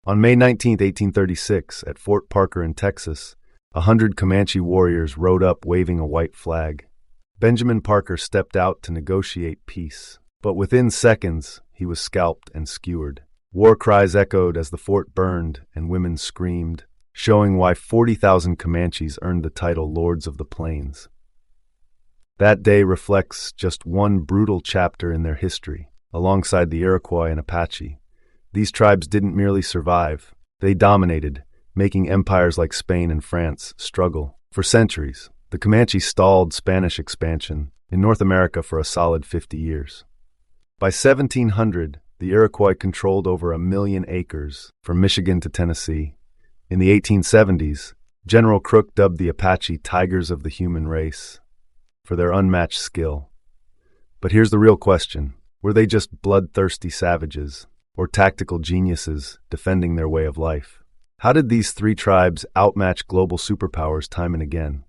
On May 19, 1836, at Fort Parker in Texas, 100 Comanche warriors rode up waving a white flag. Benjamin Parker stepped out to negotiate peace, but within seconds, he was scalped and skewered. War cries echoed as the fort burned and women screamed, showing why 40,000 Comanches earned the title Lords of the Plains. That day reflects just one brutal chapter in their history. Alongside the Iroquois and Apache, these tribes didn't merely survive, they dominated, making empires like Spain and France struggle. For centuries, the Comanche stalled Spanish expansion in North America for a solid 50 years. By 1700, the Iroquois controlled over 1 million acres, from Michigan to Tennessee. In the 1870s, General Crook dubbed the Apache Tigers of the Human Race for their unmatched skill. But here's the real question. Were they just bloodthirsty savages, or tactical geniuses defending their way of life? How did these three tribes outmatch global superpowers time and again?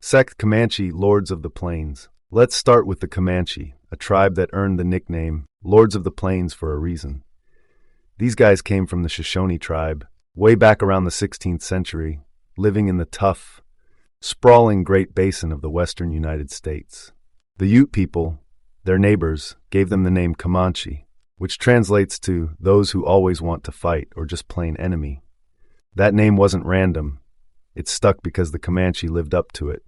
Sect Comanche, Lords of the Plains. Let's start with the Comanche, a tribe that earned the nickname Lords of the Plains for a reason. These guys came from the Shoshone tribe, way back around the 16th century, living in the tough, sprawling Great Basin of the western United States. The Ute people, their neighbors, gave them the name Comanche, which translates to those who always want to fight or just plain enemy. That name wasn't random. It stuck because the Comanche lived up to it,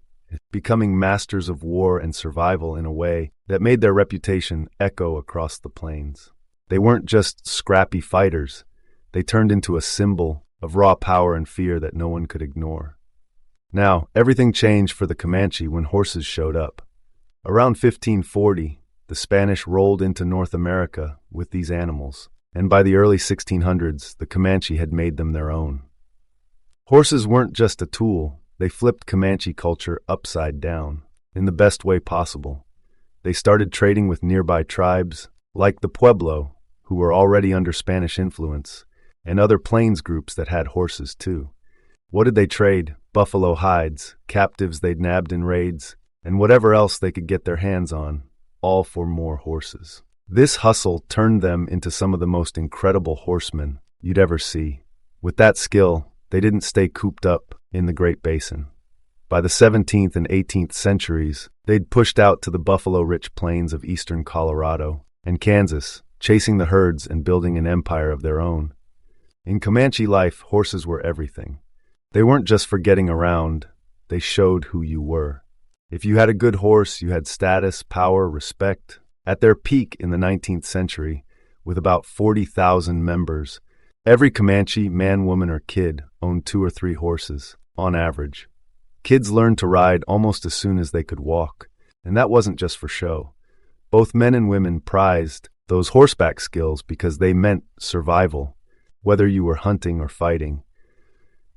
becoming masters of war and survival in a way that made their reputation echo across the plains. They weren't just scrappy fighters. They turned into a symbol of raw power and fear that no one could ignore. Now, everything changed for the Comanche when horses showed up. Around 1540, the Spanish rolled into North America with these animals, and by the early 1600s, the Comanche had made them their own. Horses weren't just a tool, they flipped Comanche culture upside down, in the best way possible. They started trading with nearby tribes, like the Pueblo, who were already under Spanish influence, and other plains groups that had horses too. What did they trade? Buffalo hides, captives they'd nabbed in raids, and whatever else they could get their hands on, all for more horses. This hustle turned them into some of the most incredible horsemen you'd ever see. With that skill, they didn't stay cooped up in the Great Basin. By the 17th and 18th centuries, they'd pushed out to the buffalo-rich plains of eastern Colorado and Kansas, chasing the herds and building an empire of their own. In Comanche life, horses were everything. They weren't just for getting around, they showed who you were. If you had a good horse, you had status, power, respect. At their peak in the 19th century, with about 40,000 members, every Comanche, man, woman, or kid owned 2 or 3 horses, on average. Kids learned to ride almost as soon as they could walk, and that wasn't just for show. Both men and women prized those horseback skills because they meant survival, whether you were hunting or fighting.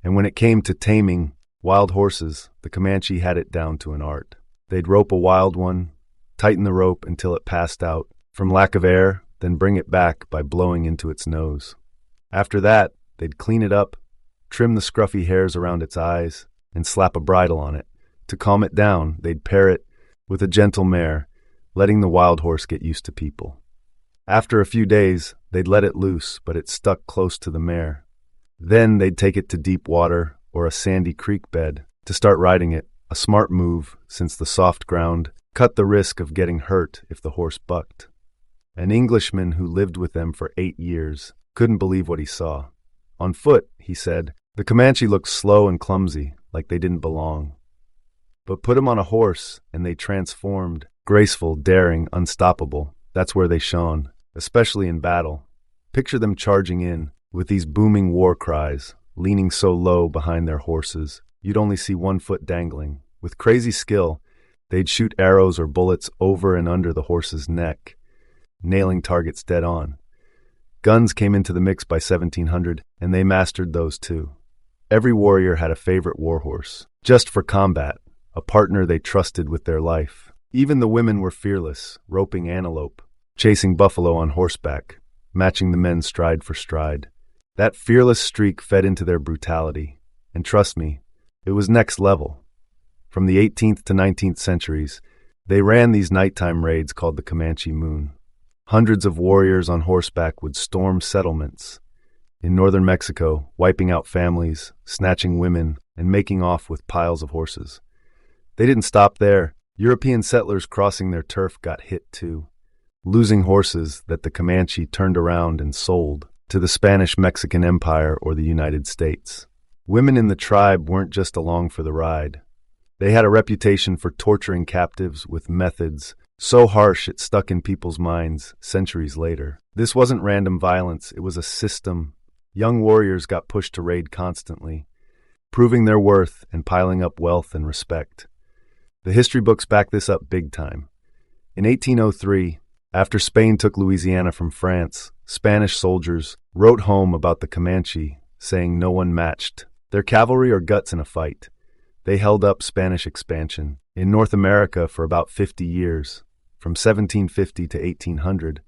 And when it came to taming wild horses, the Comanche had it down to an art. They'd rope a wild one, tighten the rope until it passed out from lack of air, then bring it back by blowing into its nose. After that, they'd clean it up, trim the scruffy hairs around its eyes, and slap a bridle on it. To calm it down, they'd pair it with a gentle mare, letting the wild horse get used to people. After a few days, they'd let it loose, but it stuck close to the mare. Then they'd take it to deep water or a sandy creek bed to start riding it, a smart move since the soft ground cut the risk of getting hurt if the horse bucked. An Englishman who lived with them for 8 years couldn't believe what he saw. On foot, he said, the Comanche looked slow and clumsy, like they didn't belong. But put him on a horse, and they transformed, graceful, daring, unstoppable. That's where they shone, especially in battle. Picture them charging in, with these booming war cries, leaning so low behind their horses, you'd only see one foot dangling. With crazy skill, they'd shoot arrows or bullets over and under the horse's neck, nailing targets dead on. Guns came into the mix by 1700, and they mastered those too. Every warrior had a favorite warhorse, just for combat, a partner they trusted with their life. Even the women were fearless, roping antelope, chasing buffalo on horseback, matching the men stride for stride. That fearless streak fed into their brutality, and trust me, it was next level. From the 18th to 19th centuries, they ran these nighttime raids called the Comanche Moon. Hundreds of warriors on horseback would storm settlements, in northern Mexico, wiping out families, snatching women, and making off with piles of horses. They didn't stop there. European settlers crossing their turf got hit too, losing horses that the Comanche turned around and sold to the Spanish-Mexican Empire or the United States. Women in the tribe weren't just along for the ride. They had a reputation for torturing captives with methods so harsh it stuck in people's minds centuries later. This wasn't random violence, it was a system. Young warriors got pushed to raid constantly, proving their worth and piling up wealth and respect. The history books back this up big time. In 1803, after Spain took Louisiana from France, Spanish soldiers wrote home about the Comanche, saying no one matched their cavalry or guts in a fight. They held up Spanish expansion in North America for about 50 years, from 1750 to 1800,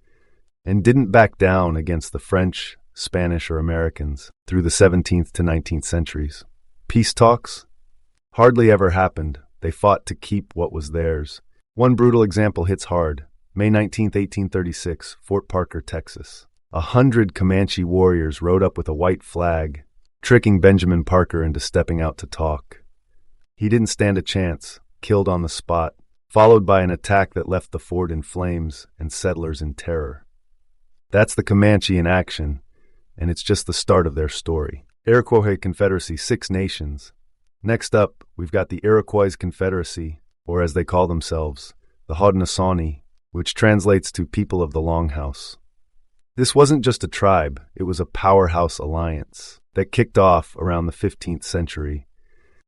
and didn't back down against the French, Spanish, or Americans through the 17th to 19th centuries. Peace talks? Hardly ever happened. They fought to keep what was theirs. One brutal example hits hard. May 19, 1836, Fort Parker, Texas. 100 Comanche warriors rode up with a white flag, tricking Benjamin Parker into stepping out to talk. He didn't stand a chance, killed on the spot, followed by an attack that left the fort in flames and settlers in terror. That's the Comanche in action, and it's just the start of their story. Iroquois Confederacy, 6 nations. Next up, we've got the Iroquois Confederacy, or as they call themselves, the Haudenosaunee, which translates to People of the Longhouse. This wasn't just a tribe, it was a powerhouse alliance that kicked off around the 15th century,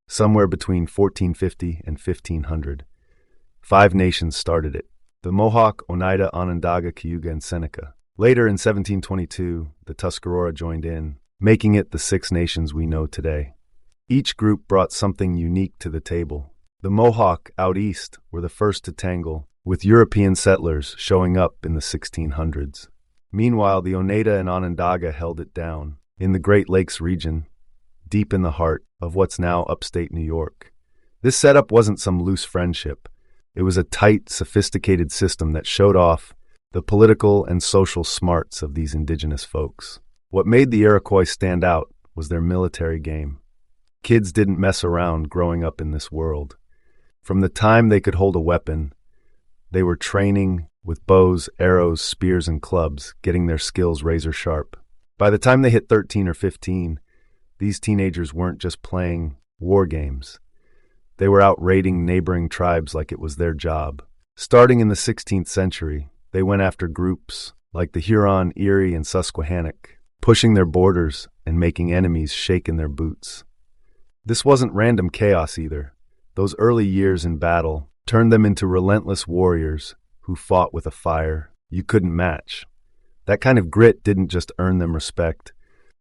somewhere between 1450 and 1500. 5 nations started it: the Mohawk, Oneida, Onondaga, Cayuga, and Seneca. Later in 1722, the Tuscarora joined in, making it the 6 nations we know today. Each group brought something unique to the table. The Mohawk out east were the first to tangle, with European settlers showing up in the 1600s. Meanwhile, the Oneida and Onondaga held it down in the Great Lakes region, deep in the heart of what's now upstate New York. This setup wasn't some loose friendship. It was a tight, sophisticated system that showed off the political and social smarts of these indigenous folks. What made the Iroquois stand out was their military game. Kids didn't mess around growing up in this world. From the time they could hold a weapon, they were training with bows, arrows, spears, and clubs, getting their skills razor sharp. By the time they hit 13 or 15, these teenagers weren't just playing war games. They were out raiding neighboring tribes like it was their job. Starting in the 16th century, they went after groups like the Huron, Erie, and Susquehannock, pushing their borders and making enemies shake in their boots. This wasn't random chaos either. Those early years in battle turned them into relentless warriors who fought with a fire you couldn't match. That kind of grit didn't just earn them respect.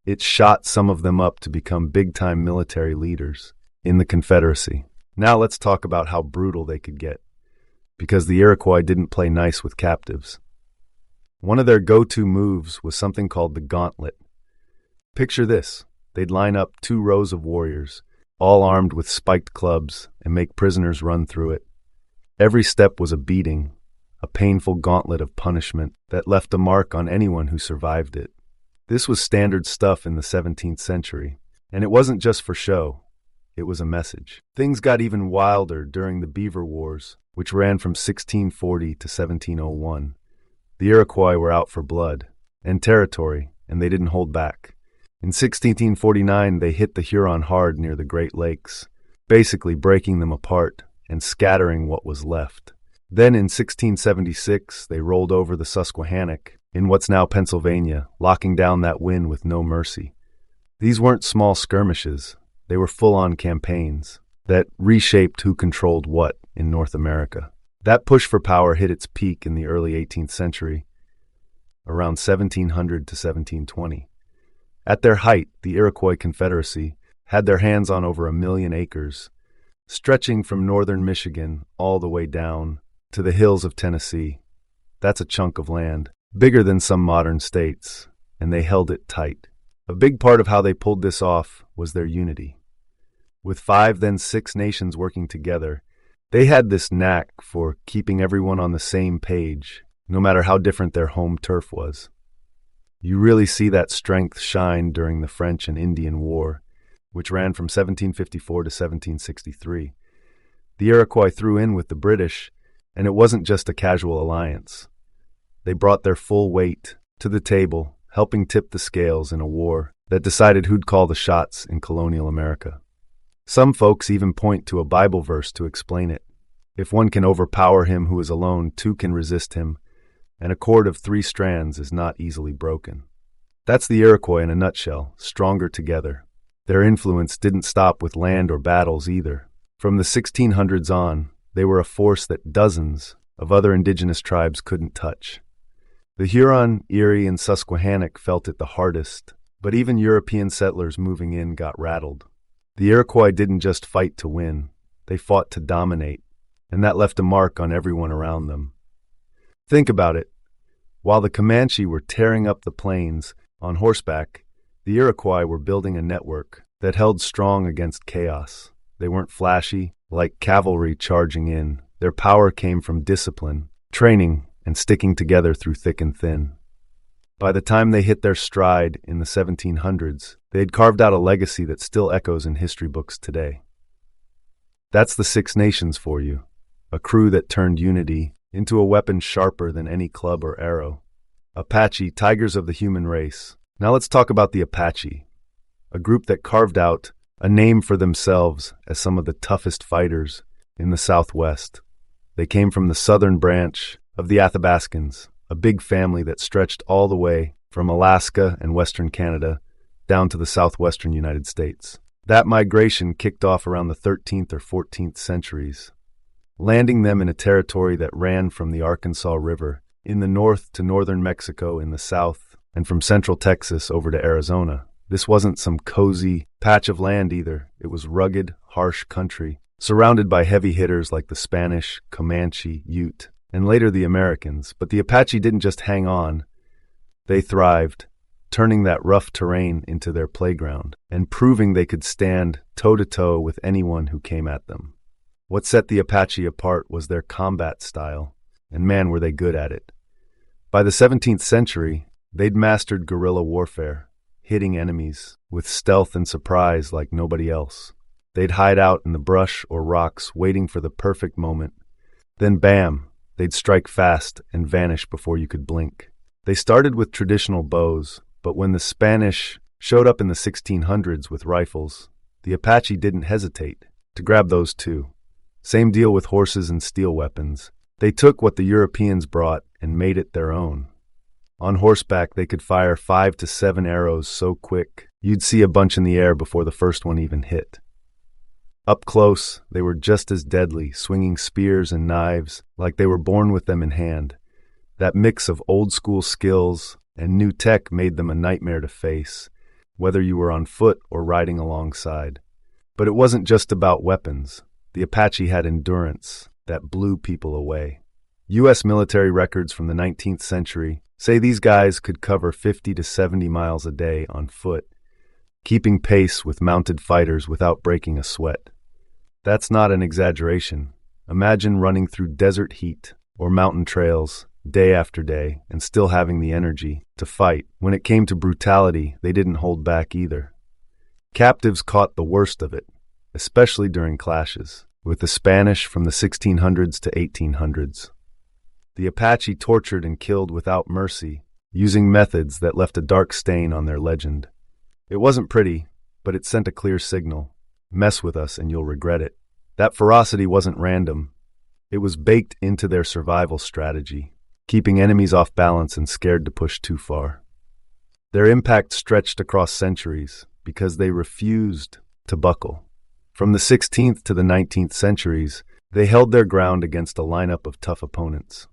It shot some of them up to become big-time military leaders in the Confederacy. Now let's talk about how brutal they could get, because the Iroquois didn't play nice with captives. One of their go-to moves was something called the gauntlet. Picture this. They'd line up 2 rows of warriors, all armed with spiked clubs, and make prisoners run through it. Every step was a beating, a painful gauntlet of punishment that left a mark on anyone who survived it. This was standard stuff in the 17th century, and it wasn't just for show. It was a message. Things got even wilder during the Beaver Wars, which ran from 1640 to 1701. The Iroquois were out for blood and territory, and they didn't hold back. In 1649, they hit the Huron hard near the Great Lakes, basically breaking them apart and scattering what was left. Then in 1676, they rolled over the Susquehannock in what's now Pennsylvania, locking down that win with no mercy. These weren't small skirmishes. They were full-on campaigns that reshaped who controlled what in North America. That push for power hit its peak in the early 18th century, around 1700 to 1720. At their height, the Iroquois Confederacy had their hands on over 1 million acres, stretching from northern Michigan all the way down to the hills of Tennessee. That's a chunk of land, bigger than some modern states, and they held it tight. A big part of how they pulled this off was their unity. With 5, then 6 nations working together, they had this knack for keeping everyone on the same page, no matter how different their home turf was. You really see that strength shine during the French and Indian War, which ran from 1754 to 1763. The Iroquois threw in with the British, and it wasn't just a casual alliance. They brought their full weight to the table, helping tip the scales in a war that decided who'd call the shots in colonial America. Some folks even point to a Bible verse to explain it. If one can overpower him who is alone, two can resist him, and a cord of 3 strands is not easily broken. That's the Iroquois in a nutshell, stronger together. Their influence didn't stop with land or battles either. From the 1600s on, they were a force that dozens of other indigenous tribes couldn't touch. The Huron, Erie, and Susquehannock felt it the hardest, but even European settlers moving in got rattled. The Iroquois didn't just fight to win, they fought to dominate, and that left a mark on everyone around them. Think about it. While the Comanche were tearing up the plains on horseback, the Iroquois were building a network that held strong against chaos. They weren't flashy, like cavalry charging in. Their power came from discipline, training, and sticking together through thick and thin. By the time they hit their stride in the 1700s, they had carved out a legacy that still echoes in history books today. That's the Six Nations for you, a crew that turned unity into a weapon sharper than any club or arrow. Apache, tigers of the human race. Now let's talk about the Apache, a group that carved out a name for themselves as some of the toughest fighters in the Southwest. They came from the southern branch of the Athabascans, a big family that stretched all the way from Alaska and western Canada down to the southwestern United States. That migration kicked off around the 13th or 14th centuries, landing them in a territory that ran from the Arkansas River in the north to northern Mexico in the south, and from central Texas over to Arizona. This wasn't some cozy patch of land either. It was rugged, harsh country, surrounded by heavy hitters like the Spanish, Comanche, Ute, and later the Americans. But the Apache didn't just hang on. They thrived, turning that rough terrain into their playground and proving they could stand toe-to-toe with anyone who came at them. What set the Apache apart was their combat style, and man, were they good at it. By the 17th century, they'd mastered guerrilla warfare, hitting enemies with stealth and surprise like nobody else. They'd hide out in the brush or rocks, waiting for the perfect moment. Then bam, they'd strike fast and vanish before you could blink. They started with traditional bows, but when the Spanish showed up in the 1600s with rifles, the Apache didn't hesitate to grab those too. Same deal with horses and steel weapons. They took what the Europeans brought and made it their own. On horseback, they could fire 5 to 7 arrows so quick, you'd see a bunch in the air before the first one even hit. Up close, they were just as deadly, swinging spears and knives like they were born with them in hand. That mix of old-school skills and new tech made them a nightmare to face, whether you were on foot or riding alongside. But it wasn't just about weapons. The Apache had endurance that blew people away. U.S. military records from the 19th century say these guys could cover 50 to 70 miles a day on foot, keeping pace with mounted fighters without breaking a sweat. That's not an exaggeration. Imagine running through desert heat or mountain trails day after day and still having the energy to fight. When it came to brutality, they didn't hold back either. Captives caught the worst of it, especially during clashes with the Spanish from the 1600s to 1800s. The Apache tortured and killed without mercy, using methods that left a dark stain on their legend. It wasn't pretty, but it sent a clear signal. Mess with us and you'll regret it. That ferocity wasn't random. It was baked into their survival strategy, keeping enemies off balance and scared to push too far. Their impact stretched across centuries because they refused to buckle. From the 16th to the 19th centuries, they held their ground against a lineup of tough opponents.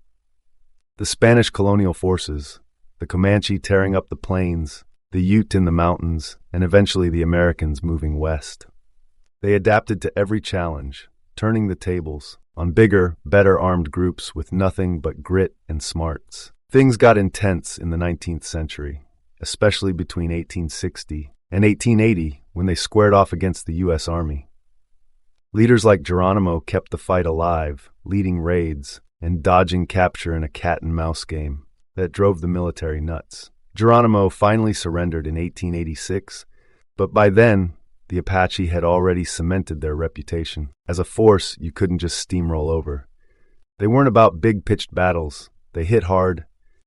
The Spanish colonial forces, the Comanche tearing up the plains, the Ute in the mountains, and eventually the Americans moving west. They adapted to every challenge, turning the tables on bigger, better-armed groups with nothing but grit and smarts. Things got intense in the 19th century, especially between 1860 and 1880 when they squared off against the U.S. Army. Leaders like Geronimo kept the fight alive, leading raids and dodging capture in a cat-and-mouse game that drove the military nuts. Geronimo finally surrendered in 1886, but by then, the Apache had already cemented their reputation. As a force, you couldn't just steamroll over. They weren't about big pitched battles. They hit hard,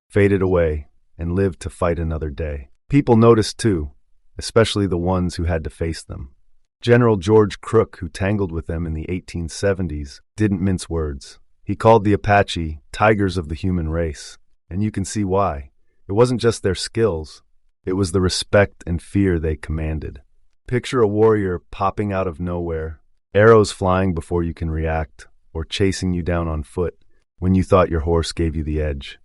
faded away, and lived to fight another day. People noticed too, especially the ones who had to face them. General George Crook, who tangled with them in the 1870s, didn't mince words. He called the Apache tigers of the human race, and you can see why. It wasn't just their skills, it was the respect and fear they commanded. Picture a warrior popping out of nowhere, arrows flying before you can react, or chasing you down on foot when you thought your horse gave you the edge.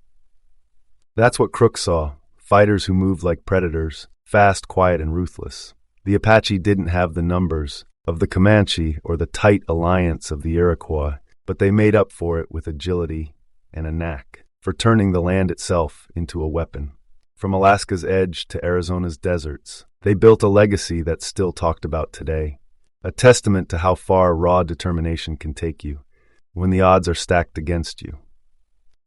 That's what Crook saw, fighters who moved like predators, fast, quiet, and ruthless. The Apache didn't have the numbers of the Comanche or the tight alliance of the Iroquois, but they made up for it with agility and a knack for turning the land itself into a weapon. From Alaska's edge to Arizona's deserts, they built a legacy that's still talked about today, a testament to how far raw determination can take you when the odds are stacked against you.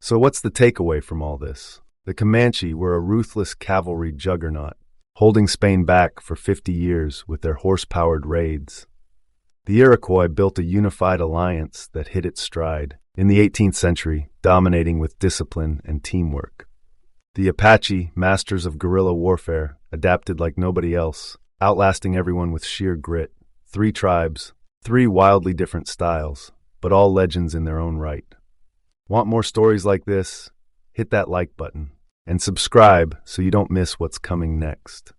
So what's the takeaway from all this? The Comanche were a ruthless cavalry juggernaut, holding Spain back for 50 years with their horse-powered raids. The Iroquois built a unified alliance that hit its stride in the 18th century, dominating with discipline and teamwork. The Apache, masters of guerrilla warfare, adapted like nobody else, outlasting everyone with sheer grit. 3 tribes, 3 wildly different styles, but all legends in their own right. Want more stories like this? Hit that like button and subscribe so you don't miss what's coming next.